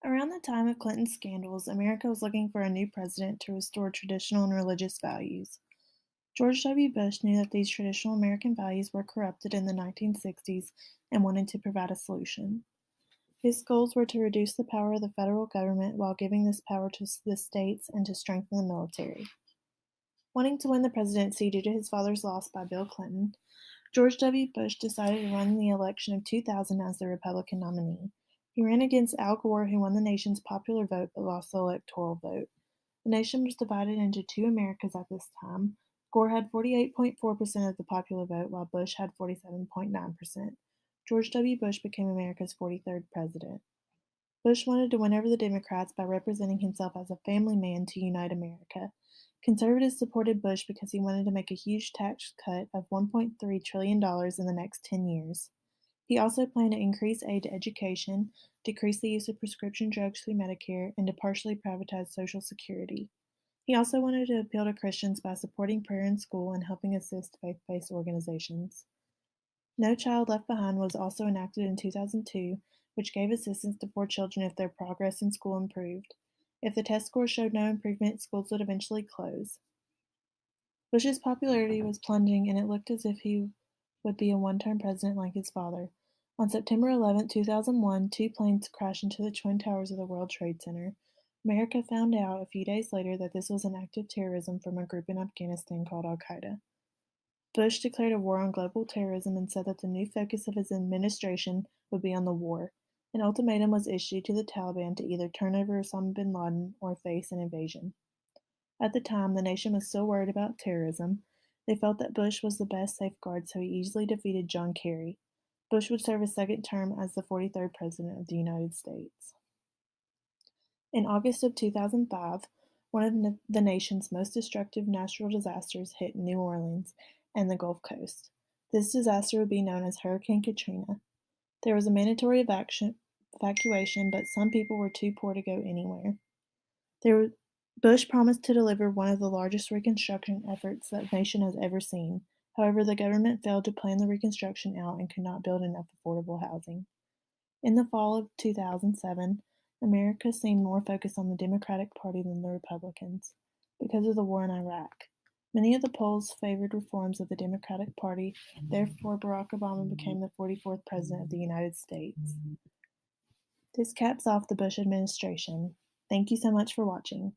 Around the time of Clinton's scandals, America was looking for a new president to restore traditional and religious values. George W. Bush knew that these traditional American values were corrupted in the 1960s and wanted to provide a solution. His goals were to reduce the power of the federal government while giving this power to the states and to strengthen the military. Wanting to win the presidency due to his father's loss by Bill Clinton, George W. Bush decided to run in the election of 2000 as the Republican nominee. He ran against Al Gore, who won the nation's popular vote but lost the electoral vote. The nation was divided into two Americas at this time. Gore had 48.4% of the popular vote, while Bush had 47.9%. George W. Bush became America's 43rd president. Bush wanted to win over the Democrats by representing himself as a family man to unite America. Conservatives supported Bush because he wanted to make a huge tax cut of $1.3 trillion in the next 10 years. He also planned to increase aid to education, decrease the use of prescription drugs through Medicare, and to partially privatize Social Security. He also wanted to appeal to Christians by supporting prayer in school and helping assist faith-based organizations. No Child Left Behind was also enacted in 2002, which gave assistance to poor children if their progress in school improved. If the test scores showed no improvement, schools would eventually close. Bush's popularity was plunging, and it looked as if he would be a one-term president like his father. On September 11, 2001, two planes crashed into the Twin Towers of the World Trade Center. America found out a few days later that this was an act of terrorism from a group in Afghanistan called Al-Qaeda. Bush declared a war on global terrorism and said that the new focus of his administration would be on the war. An ultimatum was issued to the Taliban to either turn over Osama bin Laden or face an invasion. At the time, the nation was still worried about terrorism. They felt that Bush was the best safeguard, so he easily defeated John Kerry. Bush would serve a second term as the 43rd President of the United States. In August of 2005, one of the nation's most destructive natural disasters hit New Orleans and the Gulf Coast. This disaster would be known as Hurricane Katrina. There was a mandatory evacuation, but some people were too poor to go anywhere. Bush promised to deliver one of the largest reconstruction efforts that the nation has ever seen. However, the government failed to plan the reconstruction out and could not build enough affordable housing. In the fall of 2007, America seemed more focused on the Democratic Party than the Republicans because of the war in Iraq. Many of the polls favored reforms of the Democratic Party, therefore, Barack Obama became the 44th President of the United States. This caps off the Bush administration. Thank you so much for watching.